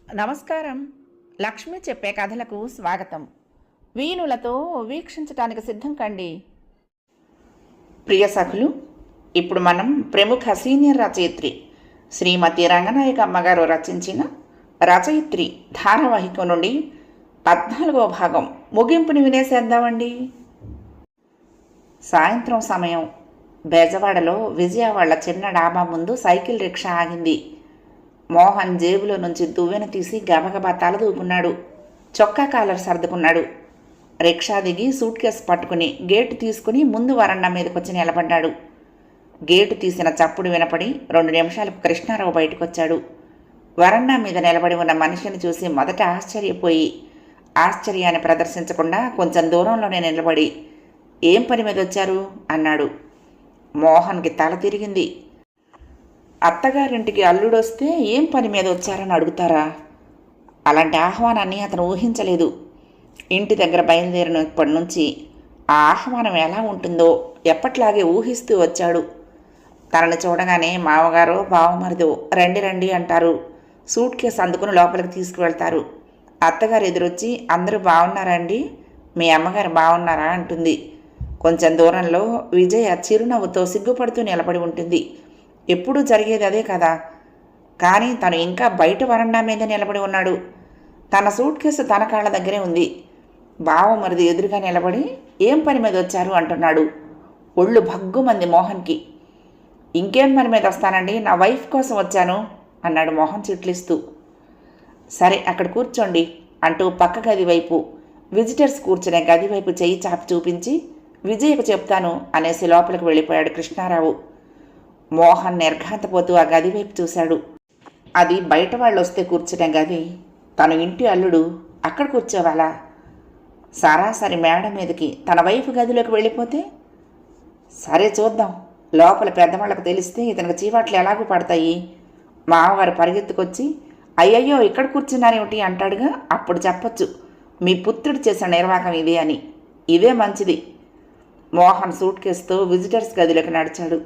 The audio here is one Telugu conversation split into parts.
నమస్కారం. లక్ష్మి చెప్పే కథలకు స్వాగతం. వీణులతో వీక్షించటానికి సిద్ధం కండి. ప్రియ సఖులు, ఇప్పుడు మనం ప్రముఖ సీనియర్ రచయిత్రి శ్రీమతి రంగనాయక అమ్మగారు రచించిన రచయిత్రి ధారావాహికం నుండి 14వ భాగం ముగింపుని వినేసేద్దామండి. సాయంత్రం సమయం. బెజవాడలో విజయ వాళ్ళ చిన్న డాబా ముందు సైకిల్ రిక్షా ఆగింది. మోహన్ జేబులో నుంచి దువ్వెన తీసి గబగబా తలదూకున్నాడు. చొక్కా కాలర్ సర్దుకున్నాడు. రిక్షా దిగి సూట్ కేసు పట్టుకుని గేటు తీసుకుని ముందు వరండా మీదకొచ్చి నిలబడ్డాడు. గేటు తీసిన చప్పుడు వినపడి 2 నిమిషాలకు కృష్ణారావు బయటకొచ్చాడు. వరండా మీద నిలబడి ఉన్న మనిషిని చూసి మొదట ఆశ్చర్యపోయి ఆశ్చర్యాన్ని ప్రదర్శించకుండా కొంచెం దూరంలోనే నిలబడి ఏం పని మీద వచ్చారు అన్నాడు. మోహన్కి తల తిరిగింది. అత్తగారింటికి అల్లుడొస్తే ఏం పని మీద వచ్చారని అడుగుతారా? అలాంటి ఆహ్వానాన్ని అతను ఊహించలేదు. ఇంటి దగ్గర బయలుదేరినప్పటి నుంచి ఆ ఆహ్వానం ఎలా ఉంటుందో ఎప్పట్లాగే ఊహిస్తూ వచ్చాడు. తనని చూడగానే మామగారు బావమరిదో రండి రండి అంటారు. సూట్ కేసు అందుకుని లోపలికి తీసుకువెళ్తారు. అత్తగారు ఎదురొచ్చి అందరూ బాగున్నారండి, మీ అమ్మగారు బాగున్నారా అంటుంది. కొంచెం దూరంలో విజయ చిరునవ్వుతో సిగ్గుపడుతూ నిలబడి ఉంటుంది. ఎప్పుడూ జరిగేది అదే కదా. కానీ తను ఇంకా బయట వరండా మీద నిలబడి ఉన్నాడు. తన సూట్ కేసు తన కాళ్ళ దగ్గరే ఉంది. బావమరిది ఎదురుగా నిలబడి ఏం పని మీద వచ్చారు అంటున్నాడు. ఒళ్ళు భగ్గుమంది మోహన్కి. ఇంకేం పని మీద వస్తానండి, నా వైఫ్ కోసం వచ్చాను అన్నాడు మోహన్ చిట్లిస్తూ. సరే అక్కడ కూర్చోండి అంటూ పక్క గది వైపు విజిటర్స్ కూర్చునే గది వైపు చెయ్యి చాపి చూపించి విజయకు చెప్తాను అనేసి లోపలికి వెళ్ళిపోయాడు కృష్ణారావు. మోహన్ నిర్ఘాంతపోతూ ఆ గది వైపు చూశాడు. అది బయట వాళ్ళు వస్తే కూర్చునే గది. తను ఇంటి అల్లుడు అక్కడ కూర్చోవాలా? సరాసరి మేడ మీదకి తన వైపు గదిలోకి వెళ్ళిపోతే? సరే చూద్దాం. లోపల పెద్దవాళ్ళకు తెలిస్తే ఇతనికి చీవాట్లు ఎలాగూ పడతాయి. మామగారు పరిగెత్తుకొచ్చి అయ్యయ్యో ఇక్కడ కూర్చున్నారేమిటి అంటాడుగా. అప్పుడు చెప్పొచ్చు మీ పుత్రుడు చేసిన నిర్వాహకం ఇది అని. ఇదే మంచిది. మోహన్ సూట్ కేసుతో విజిటర్స్ గదిలోకి నడిచాడు.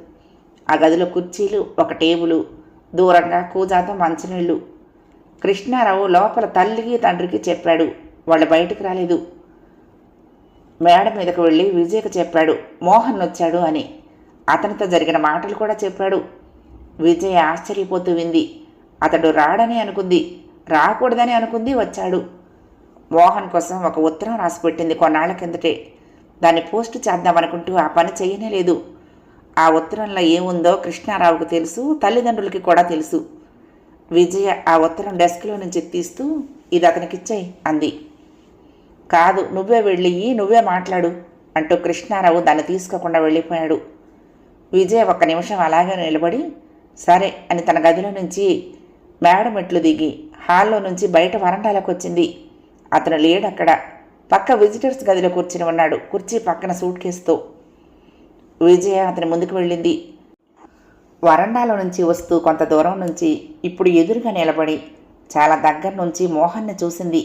ఆ గదిలో కుర్చీలు, ఒక టేబులు, దూరంగా కూజాతో మంచినీళ్ళు. కృష్ణారావు లోపల తల్లికి తండ్రికి చెప్పాడు. వాళ్ళు బయటకు రాలేదు. మేడ మీదకు వెళ్ళి విజయకు చెప్పాడు మోహన్ వచ్చాడు అని. అతనితో జరిగిన మాటలు కూడా చెప్పాడు. విజయ ఆశ్చర్యపోతూ వింది. అతడు రాడని అనుకుంది, రాకూడదని అనుకుంది, వచ్చాడు. మోహన్ కోసం ఒక ఉత్తరం రాసిపెట్టింది కొన్నాళ్ల కిందటే. దాన్ని పోస్టు చేద్దామనుకుంటూ ఆ పని చేయనే లేదు. ఆ ఉత్తరంలో ఏముందో కృష్ణారావుకు తెలుసు, తల్లిదండ్రులకి కూడా తెలుసు. విజయ ఆ ఉత్తరం డెస్క్లో నుంచి తీస్తూ ఇది అతనికిచ్చాయి అంది. కాదు, నువ్వే వెళ్ళి నువ్వే మాట్లాడు అంటూ కృష్ణారావు దాన్ని తీసుకోకుండా వెళ్ళిపోయాడు. విజయ 1 నిమిషం అలాగే నిలబడి సరే అని తన గదిలో నుంచి మేడ మెట్లు దిగి హాల్లో నుంచి బయట వరండాలకు వచ్చింది. అతను లేడక్కడ. పక్క విజిటర్స్ గదిలో కూర్చుని ఉన్నాడు, కుర్చీ పక్కన సూట్ కేసుతో. విజయ అతని ముందుకు వెళ్ళింది. వరండాలో నుంచి వస్తూ కొంత దూరం నుంచి ఇప్పుడు ఎదురుగా నిలబడి చాలా దగ్గర నుంచి మోహన్ని చూసింది.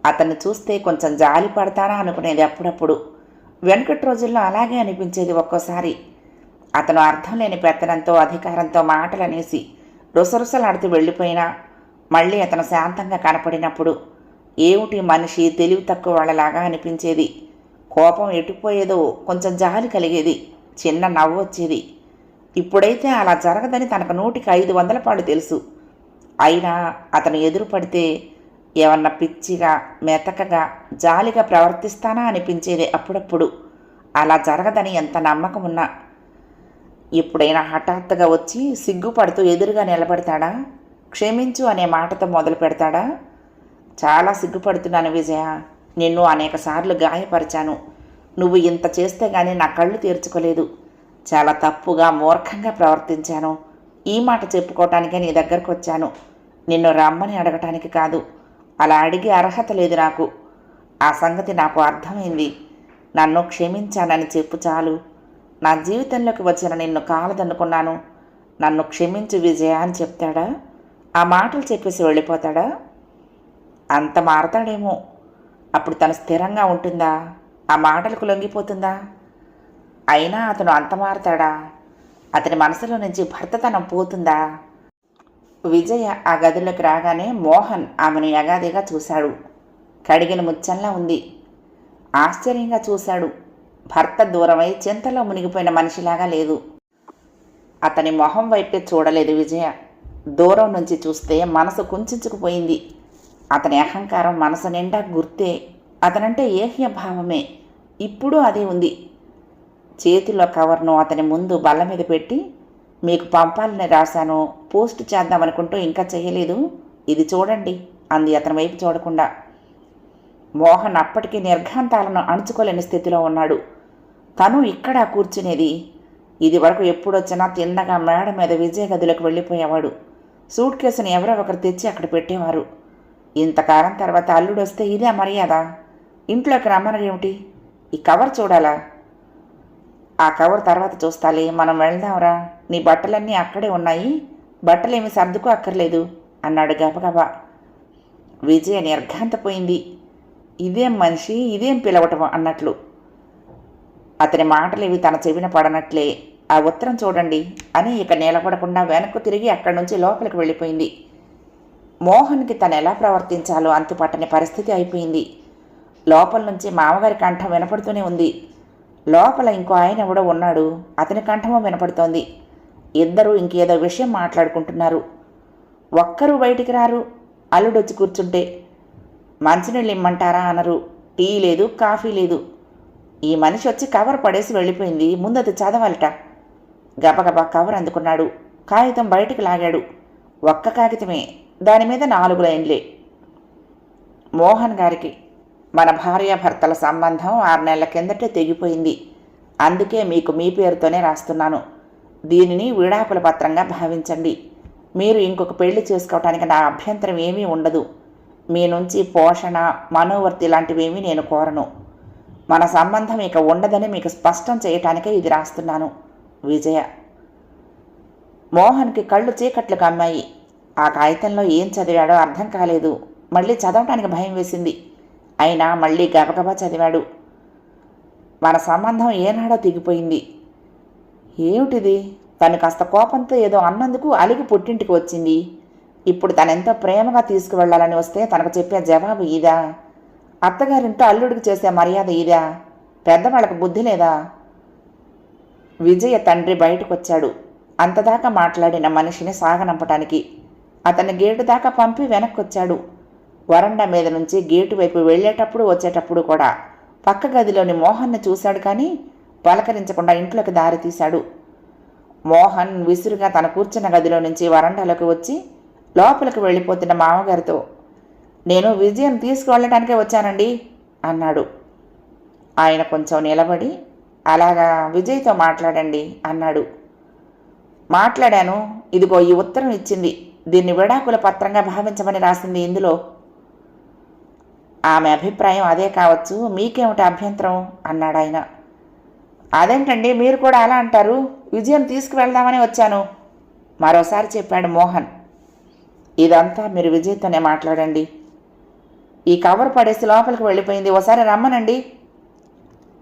అతన్ని చూస్తే కొంచెం జాలి పడతానా అనుకునేది అప్పుడప్పుడు. వెనకటి రోజుల్లో అలాగే అనిపించేది ఒక్కోసారి. అతను అర్థం లేని పెత్తనంతో అధికారంతో మాటలనేసి రుసరుసలాడుతూ వెళ్ళిపోయినా మళ్ళీ అతను శాంతంగా కనపడినప్పుడు ఏమిటి మనిషి తెలివి తక్కువ వాళ్ళలాగా అనిపించేది. కోపం ఎటుపోయేదో కొంచెం జాలి కలిగేది, చిన్న నవ్వు వచ్చేది. ఇప్పుడైతే అలా జరగదని తనకు 100కి 500 పాళ్ళు తెలుసు. అయినా అతను ఎదురు పడితే ఏమన్నా పిచ్చిగా మెతకగా జాలిగా ప్రవర్తిస్తానా అనిపించేది అప్పుడప్పుడు. అలా జరగదని ఎంత నమ్మకం ఉన్నా. ఎప్పుడైనా హఠాత్తుగా వచ్చి సిగ్గుపడుతూ ఎదురుగా నిలబడతాడా? క్షమించు అనే మాటతో మొదలు పెడతాడా? చాలా సిగ్గుపడుతున్నాను విజయ, నిన్ను అనేక సార్లు గాయపరిచాను. నువ్వు ఇంత చేస్తే గానీ నా కళ్ళు తీర్చుకోలేదు. చాలా తప్పుగా మూర్ఖంగా ప్రవర్తించాను. ఈ మాట చెప్పుకోవటానికే నీ దగ్గరకు వచ్చాను, నిన్ను రమ్మని అడగటానికి కాదు. అలా అడిగే అర్హత లేదు నాకు. ఆ సంగతి నాకు అర్థమైంది. నన్ను క్షమించానని చెప్పు చాలు. నా జీవితంలోకి వచ్చిన నిన్ను కాలదన్నుకున్నాను. నన్ను క్షమించు విజయ అని చెప్తాడా? ఆ మాటలు చెప్పేసి వెళ్ళిపోతాడా? అంత మారతాడేమో. అప్పుడు తను స్థిరంగా ఉంటుందా? ఆ మాటలకు లొంగిపోతుందా? అయినా అతను అంత మారతాడా? అతని మనసులో నుంచి భర్తతనం పోతుందా? విజయ ఆ గదిలోకి రాగానే మోహన్ ఆమెను యగాదిగా చూశాడు. కడిగిన ముచ్చంలా ఉంది. ఆశ్చర్యంగా చూశాడు. భర్త దూరమై చింతలో మునిగిపోయిన మనిషిలాగా లేదు. అతని మొహం వైపే చూడలేదు విజయ. దూరం నుంచి చూస్తే మనసు కుంచుకుపోయింది. అతని అహంకారం మనసు నిండా గుర్తే. అతనంటే ఏహ్య భావమే. ఇప్పుడు అదే ఉంది. చేతిలో కవర్ను అతని ముందు బల్ల మీద పెట్టి, మీకు పంపాలని రాశాను, పోస్ట్ చేద్దామనుకుంటూ ఇంకా చేయలేదు, ఇది చూడండి అంది అతని వైపు చూడకుండా. మోహన్ అప్పటికీ నిర్ఘాంతాలను అణుచుకోలేని స్థితిలో ఉన్నాడు. తను ఇక్కడ కూర్చునేది. ఇది వరకు ఎప్పుడొచ్చినా తిన్నగా మేడ మీద విజయ గదిలోకి వెళ్ళిపోయేవాడు. సూట్ కేసును ఎవరో ఒకరు తెచ్చి అక్కడ పెట్టేవారు. ఇంతకాలం తర్వాత అల్లుడు వస్తే ఇదే మర్యాద? ఇంట్లోకి రమ్మనరేమిటి? ఈ కవర్ చూడాలా? ఆ కవర్ తర్వాత చూస్తాలే, మనం వెళ్దాంరా, నీ బట్టలన్నీ అక్కడే ఉన్నాయి, బట్టలేమి సర్దుకు అక్కర్లేదు అన్నాడు గబగబా. విజయ నిర్ఘాంతపోయింది. ఇదేం మనిషి, ఇదేం పిలవటం అన్నట్లు. అతని మాటలేవి తన చెవిన పడనట్లే. ఆ ఉత్తరం చూడండి అని ఇక నిలబడకుండా వెనక్కు తిరిగి అక్కడి నుంచి లోపలికి వెళ్ళిపోయింది. మోహన్కి తను ఎలా ప్రవర్తించాలో అంతుపట్టని పరిస్థితి అయిపోయింది. లోపల నుంచి మామగారి కంఠం వినపడుతూనే ఉంది. లోపల ఇంకో ఆయన ఎవడో ఉన్నాడు, అతని కంఠమో వినపడుతోంది. ఇద్దరూ ఇంకేదో విషయం మాట్లాడుకుంటున్నారు. ఒక్కరూ బయటికి రారు. అల్లుడొచ్చి కూర్చుంటే మంచినీళ్ళు ఇమ్మంటారా అనరు. టీ లేదు, కాఫీ లేదు. ఈ మనిషి వచ్చి కవర్ పడేసి వెళ్ళిపోయింది, ముందు అది చదవాలట. గబగబా కవర్ అందుకున్నాడు. కాగితం బయటికి లాగాడు. ఒక్క కాగితమే, దాని మీద 4 లైన్లే. మోహన్ గారికి మన భార్యాభర్తల సంబంధం 6 నెలల కిందటే తెగిపోయింది. అందుకే మీకు మీ పేరుతోనే రాస్తున్నాను. దీనిని విడాకుల పత్రంగా భావించండి. మీరు ఇంకొక పెళ్లి చేసుకోవటానికి నా అభ్యంతరం ఏమీ ఉండదు. మీ నుంచి పోషణ, మనోవర్తి లాంటివేమీ నేను కోరను. మన సంబంధం ఇక ఉండదని మీకు స్పష్టం చేయటానికే ఇది రాస్తున్నాను. విజయ. మోహన్కి కళ్ళు చీకట్లు కమ్మాయి. ఆ కాగితంలో ఏం చదివాడో అర్థం కాలేదు. మళ్ళీ చదవటానికి భయం వేసింది. అయినా మళ్ళీ గబగబా చదివాడు. మన సంబంధం ఏనాడో తెగిపోయింది. ఏమిటిది? తను కాస్త కోపంతో ఏదో అన్నందుకు అలిగి పుట్టింటికి వచ్చింది. ఇప్పుడు తనెంతో ప్రేమగా తీసుకువెళ్లాలని వస్తే తనకు చెప్పే జవాబు ఇదా? అత్తగారింటో అల్లుడికి చేసే మర్యాద ఇదా? పెద్దవాళ్ళకు బుద్ధి లేదా? విజయ తండ్రి బయటకొచ్చాడు. అంతదాకా మాట్లాడిన మనిషిని సాగనంపటానికి. అతన్ని గేటు దాకా పంపి వెనక్కొచ్చాడు. వరండా మీద నుంచి గేటు వైపు వెళ్ళేటప్పుడు వచ్చేటప్పుడు కూడా పక్క గదిలోని మోహన్ని చూశాడు, కానీ పలకరించకుండా ఇంట్లోకి దారి తీశాడు. మోహన్ విసురుగా తన కూర్చున్న గదిలో నుంచి వరండాలోకి వచ్చి లోపలికి వెళ్ళిపోతున్న మామగారితో, నేను విజయం తీసుకువెళ్ళటానికే వచ్చానండి అన్నాడు. ఆయన కొంచెం నిలబడి, అలాగా, విజయ్తో మాట్లాడండి అన్నాడు. మాట్లాడాను. ఇదిగో ఈ ఉత్తరం ఇచ్చింది. దీన్ని విడాకుల పత్రంగా భావించమని రాసింది ఇందులో. ఆమె అభిప్రాయం అదే కావచ్చు, మీకేమిటి అభ్యంతరం అన్నాడు ఆయన. అదేంటండి మీరు కూడా అలా అంటారు? విజయం తీసుకువెళ్దామని వచ్చాను మరోసారి చెప్పాడు మోహన్. ఇదంతా మీరు విజయ్తోనే మాట్లాడండి. ఈ కవర్ పడేసి లోపలికి వెళ్ళిపోయింది, ఓసారి రమ్మనండి.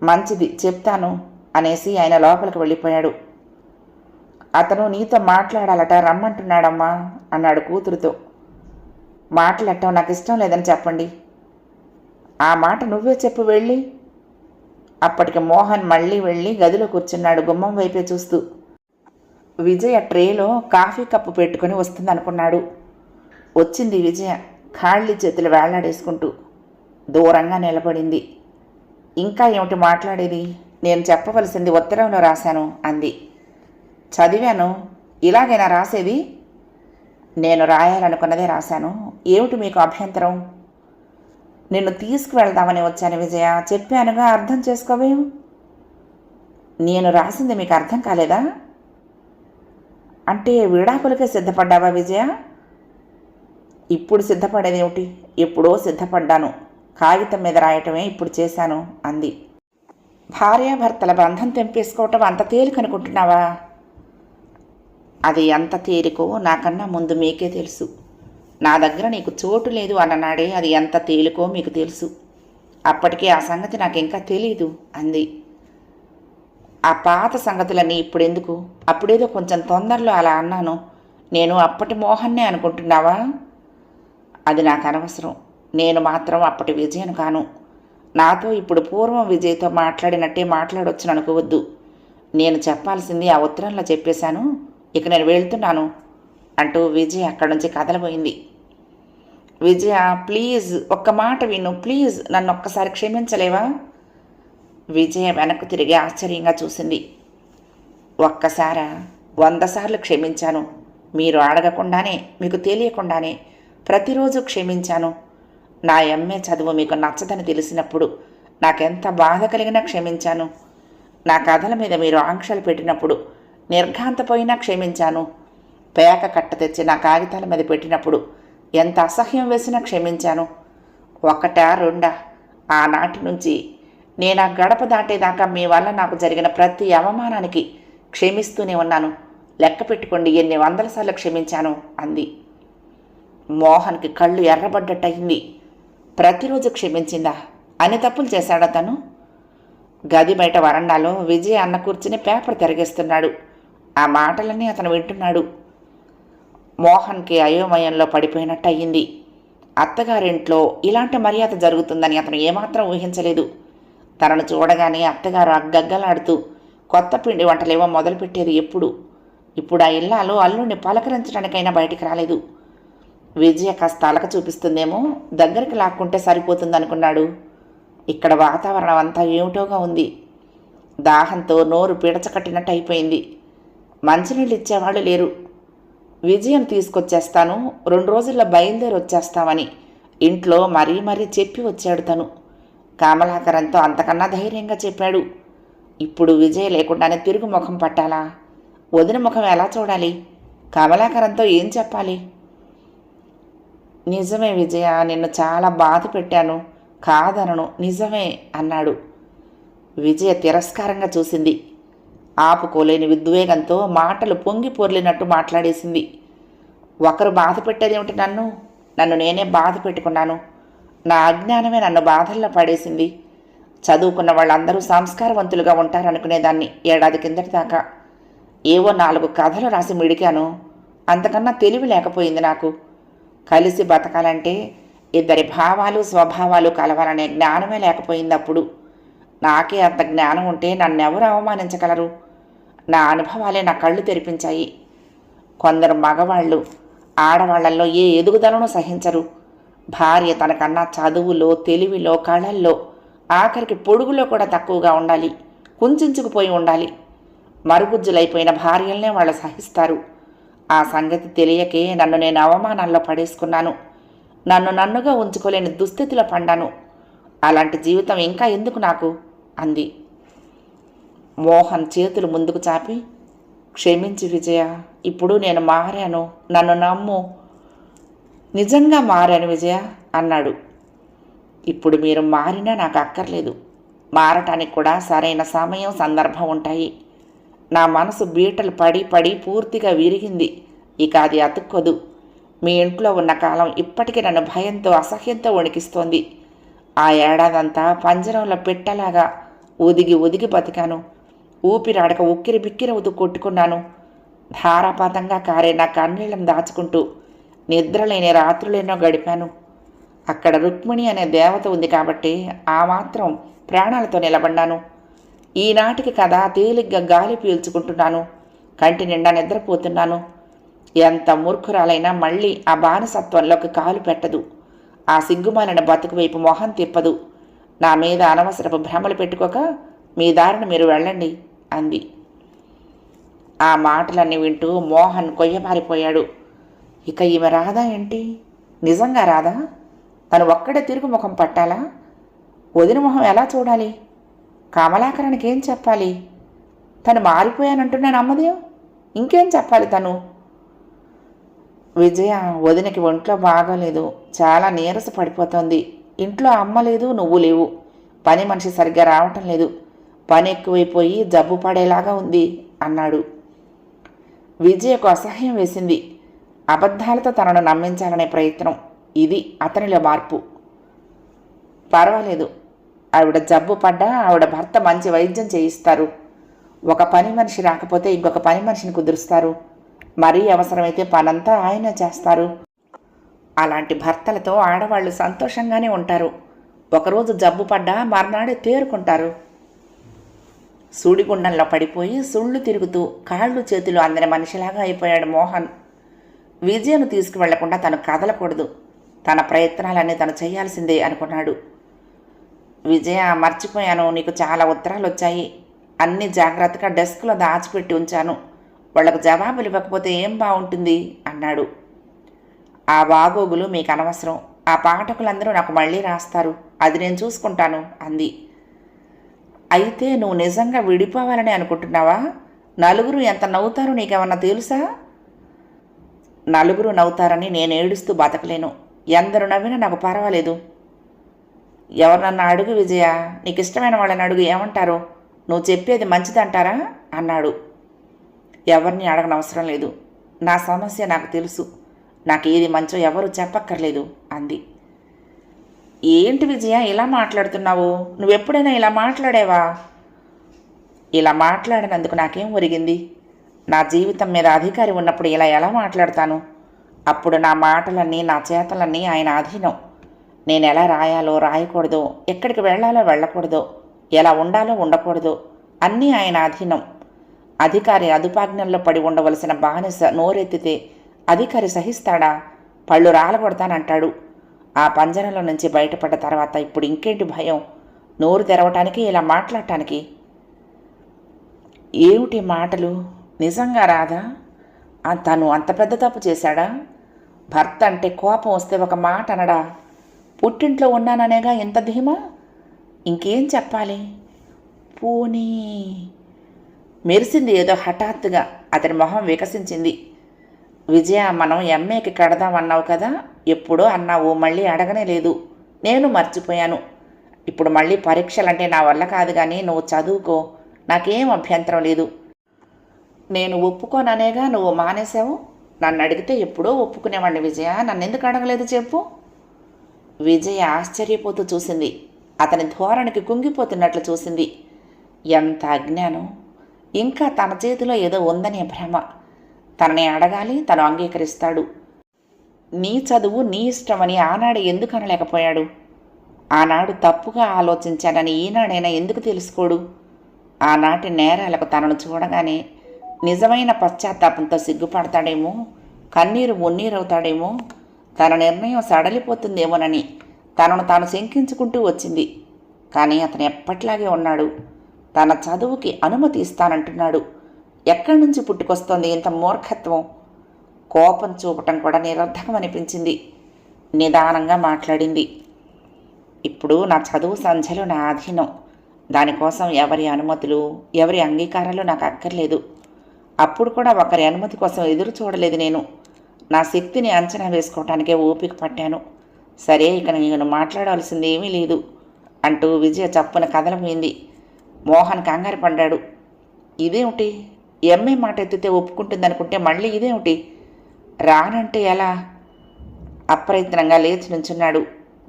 మంచిది, చెప్తాను అనేసి ఆయన లోపలికి వెళ్ళిపోయాడు. అతను నీతో మాట్లాడాలట, రమ్మంటున్నాడమ్మా అన్నాడు కూతురుతో. మాట్లాడటం నాకు ఇష్టం లేదని చెప్పండి. ఆ మాట నువ్వే చెప్పు వెళ్ళి. అప్పటికి మోహన్ మళ్ళీ వెళ్ళి గదిలో కూర్చున్నాడు, గుమ్మం వైపే చూస్తూ. విజయ ట్రేలో కాఫీ కప్పు పెట్టుకుని వస్తుందనుకున్నాడు. వచ్చింది విజయ, ఖాళీ చేతులు వేళ్లాడేసుకుంటూ. దూరంగా నిలబడింది. ఇంకా ఏమిటి మాట్లాడేది? నేను చెప్పవలసింది ఉత్తరంలో రాశాను అంది. చదివాను. ఇలాగైనా రాసేది? నేను రాయాలనుకున్నదే రాశాను. ఏమిటి మీకు అభ్యంతరం? నిన్ను తీసుకువెళ్దామని వచ్చాను విజయ, చెప్పానుగా, అర్థం చేసుకోవేం? నేను రాసింది మీకు అర్థం కాలేదా? అంటే విడాకులకే సిద్ధపడ్డావా విజయ? ఇప్పుడు సిద్ధపడేదేమిటి? ఎప్పుడో సిద్ధపడ్డాను. కాగితం మీద రాయటమే ఇప్పుడు చేశాను అంది. భార్యాభర్తల బంధం తెంపేసుకోవటం అంత తేలికనుకుంటున్నావా? అది ఎంత తేలికో నాకన్నా ముందు మీకే తెలుసు. నా దగ్గర నీకు చోటు లేదు అన్ననాడే అది ఎంత తేలికో మీకు తెలుసు. అప్పటికే ఆ సంగతి నాకు ఇంకా తెలీదు అంది. ఆ పాత సంగతులన్నీ ఇప్పుడెందుకు? అప్పుడేదో కొంచెం తొందరలో అలా అన్నాను. నేను అప్పటి మోహన్నే అనుకుంటున్నావా? అది నాకు అనవసరం. నేను మాత్రం అప్పటి విజయను కాను. నాతో ఇప్పుడు పూర్వం విజయ్తో మాట్లాడినట్టే మాట్లాడొచ్చును అనుకోవద్దు. నేను చెప్పాల్సింది ఆ ఉత్తరంలో చెప్పేశాను. ఇక నేను వెళ్తున్నాను అంటూ విజయ అక్కడి నుంచి కదలబోయింది. విజయ, ప్లీజ్ ఒక్క మాట విను, ప్లీజ్ నన్ను ఒక్కసారి క్షమించలేవా? విజయ వెనక్కు తిరిగి ఆశ్చర్యంగా చూసింది. ఒక్కసారా? 100 సార్లు క్షమించాను. మీరు అడగకుండానే, మీకు తెలియకుండానే ప్రతిరోజు క్షమించాను. నా ఎంఏ చదువు మీకు నచ్చదని తెలిసినప్పుడు నాకెంత బాధ కలిగినా క్షమించాను. నా కథల మీద మీరు ఆంక్షలు పెట్టినప్పుడు నిర్ఘాంతపోయినా క్షమించాను. పేక కట్ట తెచ్చి నా కాగితాల మీద పెట్టినప్పుడు ఎంత అసహ్యం వేసినా క్షమించాను. ఒకటా రెండా? ఆనాటి నుంచి నేను ఆ గడప దాటేదాకా మీ వల్ల నాకు జరిగిన ప్రతి అవమానానికి క్షమిస్తూనే ఉన్నాను. లెక్క పెట్టుకోండి ఎన్ని 100 సార్లు క్షమించాను అంది. మోహన్కి కళ్ళు ఎర్రబడ్డట్టయింది. ప్రతిరోజు క్షమించిందా? అన్ని తప్పులు చేశాడా తను? గది బయట వరండాలో విజయ్ అన్న కూర్చుని పేపర్ తిరగేస్తున్నాడు. ఆ మాటలన్నీ అతను వింటున్నాడు. మోహన్కి అయోమయంలో పడిపోయినట్టయింది. అత్తగారింట్లో ఇలాంటి మర్యాద జరుగుతుందని అతను ఏమాత్రం ఊహించలేదు. తనను చూడగానే అత్తగారు అగ్గగ్గలాడుతూ కొత్త పిండి వంటలేవో మొదలుపెట్టేది ఎప్పుడు. ఇప్పుడు ఆ ఇల్లాలు అల్లుడిని పలకరించడానికైనా బయటికి రాలేదు. విజయ కాస్త అలక చూపిస్తుందేమో, దగ్గరికి లాక్కుంటే సరిపోతుందనుకున్నాడు. ఇక్కడ వాతావరణం అంతా ఏమిటోగా ఉంది. దాహంతో నోరు పిడచకట్టినట్టు అయిపోయింది. మంచినీళ్ళు ఇచ్చేవాళ్ళు లేరు. విజయం తీసుకొచ్చేస్తాను, 2 రోజుల్లో బయలుదేరి వచ్చేస్తామని ఇంట్లో మరీ మరీ చెప్పి వచ్చాడు తను. కమలాకరంతో అంతకన్నా ధైర్యంగా చెప్పాడు. ఇప్పుడు విజయ్ లేకుండానే తిరుగు ముఖం పట్టాలా? వదిన ముఖం ఎలా చూడాలి? కమలాకరంతో ఏం చెప్పాలి? నిజమే విజయ, నిన్ను చాలా బాధ పెట్టాను, కాదనను, నిజమే అన్నాడు. విజయ తిరస్కారంగా చూసింది. ఆపుకోలేని ఉద్వేగంతో మాటలు పొంగి పొర్లినట్టు మాట్లాడేసింది. ఒకరు బాధ పెట్టేదేమిటి? నన్ను నేనే బాధ పెట్టుకున్నాను. నా అజ్ఞానమే నన్ను బాధల్లో పడేసింది. చదువుకున్న వాళ్ళందరూ సంస్కారవంతులుగా ఉంటారనుకునేదాన్ని ఏడాది కిందటి దాకా. ఏవో 4 కథలు రాసి మిడికాను. అంతకన్నా తెలివి లేకపోయింది నాకు. కలిసి బతకాలంటే ఇద్దరి భావాలు స్వభావాలు కలవాలనే జ్ఞానమే లేకపోయింది అప్పుడు. నాకే అంత జ్ఞానం ఉంటే నన్నెవరు అవమానించగలరు? నా అనుభవాలే నా కళ్ళు తెరిపించాయి. కొందరు మగవాళ్ళు ఆడవాళ్లలో ఏ ఎదుగుదలను సహించరు. భార్య తనకన్నా చదువులో, తెలివిలో, కళల్లో, ఆఖరికి పొడుగులో కూడా తక్కువగా ఉండాలి, కుంచుకుపోయి ఉండాలి. మరుగుజ్జులైపోయిన భార్యల్నే వాళ్ళు సహిస్తారు. ఆ సంగతి తెలియకే నన్ను నేను అవమానాల్లో పడేసుకున్నాను. నన్నుగా ఉంచుకోలేని దుస్థితిలో పడ్డాను. అలాంటి జీవితం ఇంకా ఎందుకు నాకు అంది. మోహన్ చేతులు ముందుకు చాపి, క్షమించి విజయ, ఇప్పుడు నేను మారాను, నన్ను నమ్ము. నిజంగా మారాను విజయ అన్నాడు. ఇప్పుడు మీరు మారినా నాకు అక్కర్లేదు. మారటానికి కూడా సరైన సమయం, సందర్భం ఉంటాయి. నా మనసు బీటలు పడి పడి పూర్తిగా విరిగింది. ఇక అది అతుక్కోదు. మీ ఇంట్లో ఉన్న కాలం ఇప్పటికీ నన్ను భయంతో, అసహ్యంతో వణికిస్తోంది. ఆ ఏడాదంతా పంజరంలో పెట్టలాగా ఒదిగి బతికాను. ఊపిరాడక ఉక్కిరి బిక్కిరవుతూ కొట్టుకున్నాను. ధారాపాతంగా కారే నా కన్నీళ్లను దాచుకుంటూ నిద్రలేని రాత్రులేనో గడిపాను. అక్కడ రుక్మిణి అనే దేవత ఉంది కాబట్టి ఆ మాత్రం ప్రాణాలతో నిలబడ్డాను. ఈనాటికి కదా తేలిగ్గా గాలి పీల్చుకుంటున్నాను. కంటి నిండా నిద్రపోతున్నాను. ఎంత మూర్ఖురాలైనా మళ్ళీ ఆ బానిసత్వంలోకి కాలు పెట్టదు. ఆ సిగ్గుమాలిన బతుకు వైపు మొహం తిప్పదు. నా మీద అనవసరపు భ్రమలు పెట్టుకోక మీ దారిని మీరు వెళ్ళండి అంది. ఆ మాటలన్నీ వింటూ మోహన్ కొయ్యబారిపోయాడు. ఇక ఈమె రాదా ఏంటి? నిజంగా రాదా? తను ఒక్కడే తిరుగు ముఖం పట్టాలా? వదిన మొహం ఎలా చూడాలి? కమలాకరానికి ఏం చెప్పాలి? తను మారిపోయానంటున్నాను అమ్మదేవ్. ఇంకేం చెప్పాలి తను? విజయ, వదినకి ఒంట్లో బాగోలేదు, చాలా నీరస పడిపోతోంది. ఇంట్లో అమ్మ లేదు, నువ్వు లేవు. పని మనిషి సరిగ్గా రావటం లేదు. పని ఎక్కువైపోయి జబ్బు పడేలాగా ఉంది అన్నాడు. విజయకు అసహ్యం వేసింది. అబద్ధాలతో తనను నమ్మించాలనే ప్రయత్నం. ఇది అతనిలో మార్పు. పర్వాలేదు, ఆవిడ జబ్బు పడ్డా ఆవిడ భర్త మంచి వైద్యం చేయిస్తారు. ఒక పని మనిషి రాకపోతే ఇంకొక పని మనిషిని కుదురుస్తారు. మరీ అవసరమైతే పనంతా ఆయనే చేస్తారు. అలాంటి భర్తలతో ఆడవాళ్ళు సంతోషంగానే ఉంటారు. ఒకరోజు జబ్బు పడ్డా మర్నాడే తేరుకుంటారు. సూడిగుండంలో పడిపోయి సుళ్ళు తిరుగుతూ కాళ్ళు చేతులు అందని మనిషిలాగా అయిపోయాడు మోహన్. విజయను తీసుకువెళ్లకుండా తను కదలకూడదు, తన ప్రయత్నాలన్నీ తను చేయాల్సిందే అనుకున్నాడు. విజయ, మర్చిపోయాను, నీకు చాలా ఉత్తరాలు వచ్చాయి. అన్నీ జాగ్రత్తగా డెస్క్లో దాచిపెట్టి ఉంచాను. వాళ్లకు జవాబులు ఇవ్వకపోతే ఏం బాగుంటుంది అన్నాడు. ఆ బాగోగులు మీకు అనవసరం. ఆ పాఠకులందరూ నాకు మళ్ళీ రాస్తారు, అది నేను చూసుకుంటాను అంది. అయితే నువ్వు నిజంగా విడిపోవాలని అనుకుంటున్నావా? నలుగురు ఎంత నవ్వుతారో నీకేమన్నా తెలుసా? నలుగురు నవ్వుతారని నేను ఏడుస్తూ బతకలేను. ఎందరు నవ్వినా నాకు పర్వాలేదు. ఎవరినన్నా అడుగు విజయ, నీకు ఇష్టమైన వాళ్ళని అడుగు, ఏమంటారో. నువ్వు చెప్పేది మంచిదంటారా అన్నాడు. ఎవరిని అడగనవసరం లేదు. నా సమస్య నాకు తెలుసు. నాకు ఏది మంచో ఎవరు చెప్పక్కర్లేదు అంది. ఏంటి విజయ ఇలా మాట్లాడుతున్నావు? నువ్వెప్పుడైనా ఇలా మాట్లాడేవా? ఇలా మాట్లాడినందుకు నాకేం ఒరిగింది? నా జీవితం మీద అధికారి ఉన్నప్పుడు ఇలా ఎలా మాట్లాడతాను? అప్పుడు నా మాటలన్నీ నా చేతలన్నీ ఆయన అధీనం. నేను ఎలా రాయాలో రాయకూడదో, ఎక్కడికి వెళ్లాలో వెళ్ళకూడదో, ఎలా ఉండాలో ఉండకూడదో అన్నీ ఆయన అధీనం. అధికారి అదుపాజ్ఞల్లో పడి ఉండవలసిన బానిస నోరెత్తితే అధికారి సహిస్తాడా? పళ్ళు రాలగొడతానంటాడు. ఆ పంజరంలో నుంచి బయటపడ్డ తర్వాత ఇప్పుడు ఇంకేంటి భయం? నోరు తెరవటానికి, ఇలా మాట్లాడటానికి. ఏమిటి మాటలు? నిజంగా రాదా? తను అంత పెద్ద తప్పు చేశాడా? భర్త అంటే కోపం వస్తే ఒక మాట అనడా? పుట్టింట్లో ఉన్నాననేగా ఇంత ధీమా? ఇంకేం చెప్పాలి? పోనీ మెరిసింది ఏదో హఠాత్తుగా. అతని మొహం వికసించింది. విజయ, మనం ఎంఏకి కడదామన్నావు కదా, ఎప్పుడో అన్నావు, మళ్ళీ అడగనే లేదు. నేను మర్చిపోయాను. ఇప్పుడు మళ్ళీ పరీక్షలంటే నా వల్ల కాదు, కానీ నువ్వు చదువుకో, నాకేం అభ్యంతరం లేదు. నేను ఒప్పుకోననేగా నువ్వు మానేశావు. నన్ను అడిగితే ఎప్పుడో ఒప్పుకునేవాడిని విజయ, నన్ను ఎందుకు అడగలేదు చెప్పు? విజయ ఆశ్చర్యపోతూ చూసింది. అతని ధోరణికి కుంగిపోతున్నట్లు చూసింది. ఎంత అజ్ఞానం! ఇంకా తన చేతిలో ఏదో ఉందనే భ్రమ. తనని అడగాలి, తను అంగీకరిస్తాడు. నీ చదువు నీ ఇష్టమని ఆనాడు ఎందుకు అనలేకపోయాడు? ఆనాడు తప్పుగా ఆలోచించానని ఈనాడైనా ఎందుకు తెలుసుకోడు? ఆనాటి నేరాలకు తనను చూడగానే నిజమైన పశ్చాత్తాపంతో సిగ్గుపడతాడేమో, కన్నీరు మున్నీరవుతాడేమో, తన నిర్ణయం సడలిపోతుందేమోనని తనను తాను శంకించుకుంటూ వచ్చింది. కానీ అతను ఎప్పట్లాగే ఉన్నాడు. తన చదువుకి అనుమతి ఇస్తానంటున్నాడు. ఎక్కడి నుంచి పుట్టుకొస్తోంది ఇంత మూర్ఖత్వం? కోపం చూపటం కూడా నిరర్ధకం అనిపించింది. నిదానంగా మాట్లాడింది. ఇప్పుడు నా చదువు సంధ్యలు నా అధీనం. దానికోసం ఎవరి అనుమతులు, ఎవరి అంగీకారాలు నాకు అక్కర్లేదు. అప్పుడు కూడా ఒకరి అనుమతి కోసం ఎదురు చూడలేదు నేను. నా శక్తిని అంచనా వేసుకోవటానికే ఓపిక పట్టాను. సరే, ఇక నేను మాట్లాడాల్సింది ఏమీ లేదు అంటూ విజయ చప్పున కదలపోయింది. మోహన్ కంగారు పడ్డాడు. ఇదేమిటి? ఎంఏ మాట ఎత్తితే ఒప్పుకుంటుందనుకుంటే మళ్ళీ ఇదేమిటి? రానంటే ఎలా? అప్రయత్నంగా లేచి నుంచున్నాడు.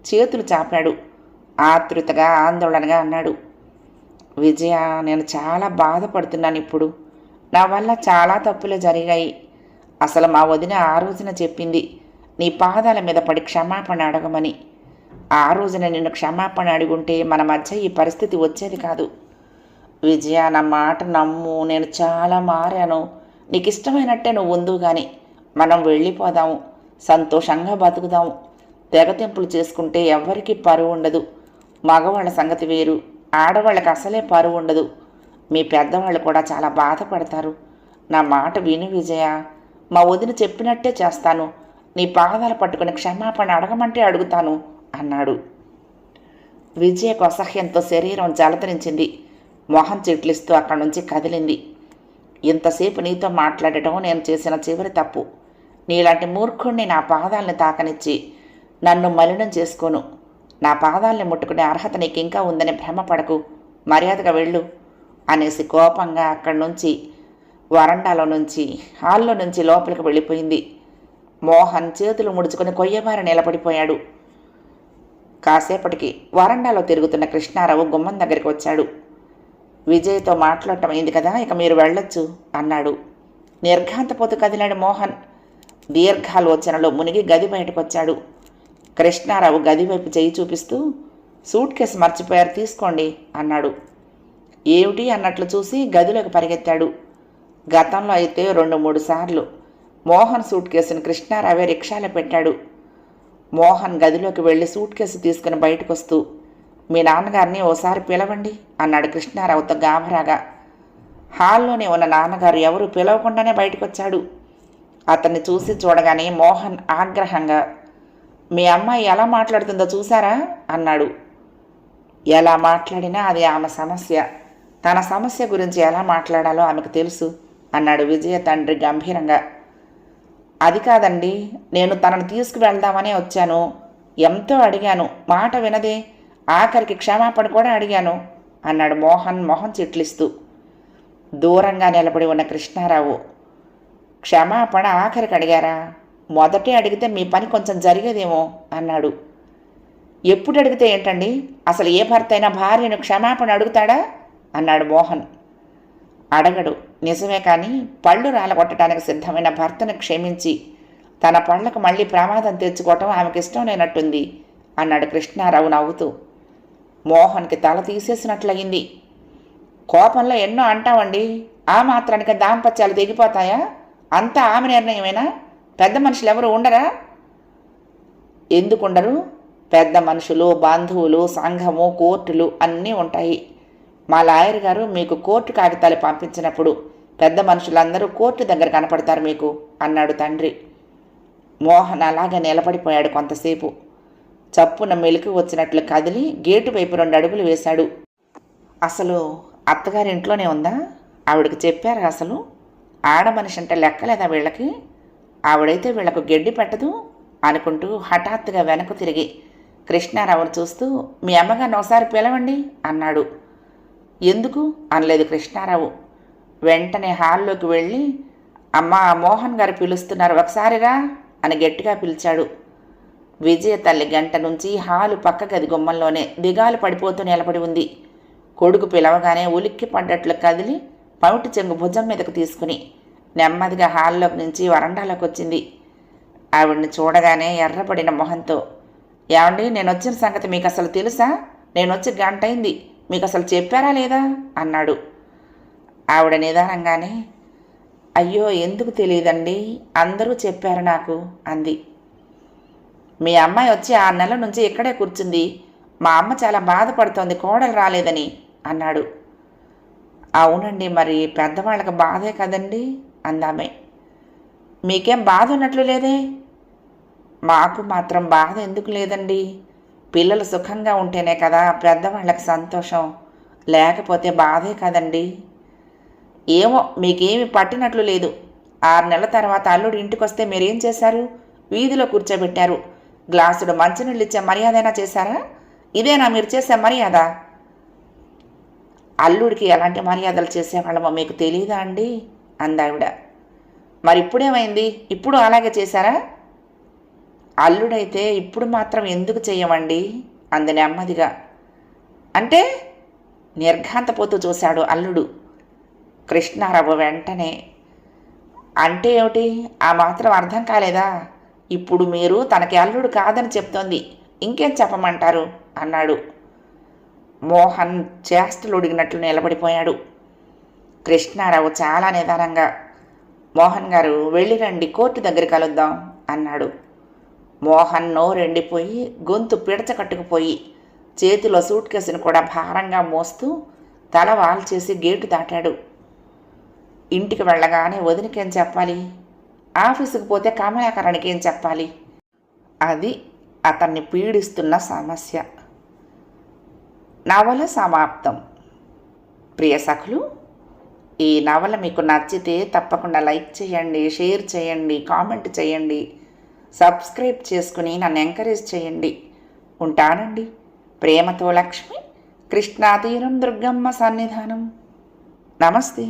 చేతులు చాపాడు. ఆతృతగా ఆందోళనగా అన్నాడు. విజయ, నేను చాలా బాధపడుతున్నాను ఇప్పుడు. నా వల్ల చాలా తప్పులే జరిగాయి. అసలు మా వదిన ఆ రోజున చెప్పింది నీ పాదాల మీద పడి క్షమాపణ అడగమని. ఆ రోజున నిన్ను క్షమాపణ అడుగుంటే మన మధ్య ఈ పరిస్థితి వచ్చేది కాదు. విజయ, నా మాట నమ్ము, నేను చాలా మారాను. నీకు ఇష్టమైనట్టే నువ్వు ఉందు కానీ మనం వెళ్ళిపోదాము, సంతోషంగా బతుకుదాము. తెగతింపులు చేసుకుంటే ఎవ్వరికీ పరువు ఉండదు. మగవాళ్ళ సంగతి వేరు, ఆడవాళ్ళకి అసలే పరువు ఉండదు. మీ పెద్దవాళ్ళు కూడా చాలా బాధపడతారు. నా మాట విను విజయ, మా వదిన చెప్పినట్టే చేస్తాను. నీ పాదాలు పట్టుకుని క్షమాపణ అడగమంటే అడుగుతాను అన్నాడు. విజయకు అసహ్యంతో శరీరం జలతరించింది. మొహం చిట్లిస్తూ అక్కడి నుంచి కదిలింది. ఇంతసేపు నీతో మాట్లాడటం నేను చేసిన చివరి తప్పు. నీలాంటి మూర్ఖుణ్ణి నా పాదాలని తాకనిచ్చి నన్ను మలినం చేసుకోను. నా పాదాలని ముట్టుకునే అర్హత నీకు ఇంకా ఉందని భ్రమపడకు. మర్యాదగా వెళ్ళు అనేసి కోపంగా అక్కడి నుంచి వరండాలో నుంచి హాల్లో నుంచి లోపలికి వెళ్ళిపోయింది. మోహన్ చేతులు ముడుచుకొని కొయ్యబారి నిలబడిపోయాడు. కాసేపటికి వరండాలో తిరుగుతున్న కృష్ణారావు గుమ్మం దగ్గరికి వచ్చాడు. విజయ్తో మాట్లాడటం అయింది కదా, ఇక మీరు వెళ్ళొచ్చు అన్నాడు. నిర్ఘాంతపోతూ కదిలాడు మోహన్. దీర్ఘాలోచనలో మునిగి గది బయటకొచ్చాడు. కృష్ణారావు గది వైపు చేయి చూపిస్తూ, సూట్ కేసు మర్చిపోయారు, తీసుకోండి అన్నాడు. ఏమిటి అన్నట్లు చూసి గదిలోకి పరిగెత్తాడు. గతంలో అయితే 2-3 సార్లు మోహన్ సూట్ కేసుని కృష్ణారావే రిక్షాలో పెట్టాడు. మోహన్ గదిలోకి వెళ్ళి సూట్ కేసు తీసుకుని బయటకొస్తూ, మీ నాన్నగారిని ఓసారి పిలవండి అన్నాడు కృష్ణారావుతో గాభరాగా. హాల్లోనే ఉన్న నాన్నగారు ఎవరు పిలవకుండానే బయటకొచ్చాడు. అతన్ని చూసి చూడగానే మోహన్ ఆగ్రహంగా, మీ అమ్మాయి ఎలా మాట్లాడుతుందో చూసారా అన్నాడు. ఎలా మాట్లాడినా అది ఆమె సమస్య. తన సమస్య గురించి ఎలా మాట్లాడాలో ఆమెకు తెలుసు అన్నాడు విజయ తండ్రి గంభీరంగా. అది కాదండి, నేను తనను తీసుకువెళ్దామనే వచ్చాను. ఎంతో అడిగాను, మాట వినదే. ఆఖరికి క్షమాపణ కూడా అడిగాను అన్నాడు మోహన్ మొహం చిట్లిస్తూ. దూరంగా నిలబడి ఉన్న కృష్ణారావు, క్షమాపణ ఆఖరికి అడిగారా? మొదటే అడిగితే మీ పని కొంచెం జరిగేదేమో అన్నాడు. ఎప్పుడు అడిగితే ఏంటండి? అసలు ఏ భర్త అయినా భార్యను క్షమాపణ అడుగుతాడా అన్నాడు మోహన్. అడగడు, నిజమే, కానీ పళ్ళు రాలగొట్టడానికి సిద్ధమైన భర్తను క్షమించి తన పళ్లకు మళ్ళీ ప్రమాదం తెచ్చుకోవటం ఆమెకి ఇష్టం లేనట్టుంది అన్నాడు కృష్ణారావు నవ్వుతూ. మోహన్కి తల తీసేసినట్లయింది. కోపంలో ఎన్నో అంటావండి, ఆ మాత్రానికి దాంపత్యాలు తెగిపోతాయా? అంతా ఆమె నిర్ణయమేనా? పెద్ద మనుషులు ఎవరు ఉండరా? ఎందుకుండరు? పెద్ద మనుషులు, బంధువులు, సంఘము, కోర్టులు అన్నీ ఉంటాయి. మా లాయర్ గారు మీకు కోర్టు కాగితాలు పంపించినప్పుడు పెద్ద మనుషులందరూ కోర్టు దగ్గర కనపడతారు మీకు అన్నాడు తండ్రి. మోహన్ అలాగే నిలబడిపోయాడు కొంతసేపు. చప్పున మెలికి వచ్చినట్లు కదిలి గేటు వైపు 2 అడుగులు వేశాడు. అసలు అత్తగారి ఇంట్లోనే ఉందా? ఆవిడకి చెప్పారా అసలు? ఆడమనిషి అంటే లెక్కలేదా వీళ్ళకి? ఆవిడైతే వీళ్లకు గెడ్డి పెట్టదు అనుకుంటూ హఠాత్తుగా వెనక్కు తిరిగి కృష్ణారావును చూస్తూ, మీ అమ్మగారిని ఒకసారి పిలవండి అన్నాడు. ఎందుకు అనలేదు కృష్ణారావు. వెంటనే హాల్లోకి వెళ్ళి, అమ్మా, మోహన్ గారు పిలుస్తున్నారు, ఒకసారిరా అని గట్టిగా పిలిచాడు. విజయ తల్లి గంట నుంచి హాలు పక్క గది గుమ్మంలోనే దిగాలు పడిపోతూ నిలబడి ఉంది. కొడుకు పిలవగానే ఉలిక్కి పడ్డట్లు కదిలి పౌటి చెంగు భుజం మీదకు తీసుకుని నెమ్మదిగా హాల్లోకి నుంచి వరండాలోకి వచ్చింది. ఆవిడ్ని చూడగానే ఎర్రపడిన మొహంతో, ఏమండి, నేను వచ్చిన సంగతి మీకు అసలు తెలుసా? నేను వచ్చి గంట అయింది, మీకు అసలు చెప్పారా లేదా అన్నాడు. ఆవిడ నిదానంగానే, అయ్యో ఎందుకు తెలియదండి, అందరూ చెప్పారు నాకు అంది. మీ అమ్మాయి వచ్చి 6 నెలల నుంచి ఇక్కడే కూర్చుంది. మా అమ్మ చాలా బాధపడుతోంది కోడలు రాలేదని అన్నాడు. అవునండి, మరి పెద్దవాళ్ళకి బాధే కదండి అందామే. మీకేం బాధ ఉన్నట్లు లేదే? మాకు మాత్రం బాధ ఎందుకు లేదండి? పిల్లలు సుఖంగా ఉంటేనే కదా పెద్దవాళ్ళకి సంతోషం, లేకపోతే బాధే కదండి. ఏమో మీకేమి పట్టినట్లు లేదు. 6 నెలల తర్వాత అల్లుడు ఇంటికొస్తే మీరేం చేశారు? వీధిలో కూర్చోబెట్టారు. గ్లాసుడు మంచినీళ్ళు ఇచ్చే మర్యాదైనా చేశారా? ఇదేనా మీరు చేసే మర్యాద? అల్లుడికి ఎలాంటి మర్యాదలు చేసేవాళ్ళమో మీకు తెలియదా అండి అందావిడ. మరి ఇప్పుడేమైంది? ఇప్పుడు అలాగే చేశారా? అల్లుడైతే ఇప్పుడు మాత్రం ఎందుకు చెయ్యమండి అంది నెమ్మదిగా. అంటే? నిర్ఘాంతపోతూ చూశాడు అల్లుడు. కృష్ణారావు వెంటనే, అంటే ఏమిటి? ఆ మాత్రం అర్థం కాలేదా? ఇప్పుడు మీరు తనకి అల్లుడు కాదని చెప్తోంది, ఇంకేం చెప్పమంటారు అన్నాడు. మోహన్ చేష్టలు ఉడిగినట్లు నిలబడిపోయాడు. కృష్ణారావు చాలా నిదానంగా, మోహన్ గారు వెళ్ళిరండి, కోర్టు దగ్గర కలుద్దాం అన్నాడు. మోహన్ నోరెండిపోయి గొంతు పిడచకట్టుకుపోయి చేతిలో సూట్ కేసును కూడా భారంగా మోస్తూ తల వాల్చేసి గేటు దాటాడు. ఇంటికి వెళ్ళగానే వదినకేం చెప్పాలి? ఆఫీసుకు పోతే కమలాకరణికి ఏం చెప్పాలి? అది అతన్ని పీడిస్తున్న సమస్య. నవల సమాప్తం. ప్రియ సఖులు, ఈ నవల మీకు నచ్చితే తప్పకుండా లైక్ చేయండి, షేర్ చేయండి, కామెంట్ చేయండి, సబ్స్క్రైబ్ చేసుకుని నన్ను ఎంకరేజ్ చేయండి. ఉంటానండి. ప్రేమతో లక్ష్మి, కృష్ణాతీరం దుర్గమ్మ సన్నిధానం. నమస్తే.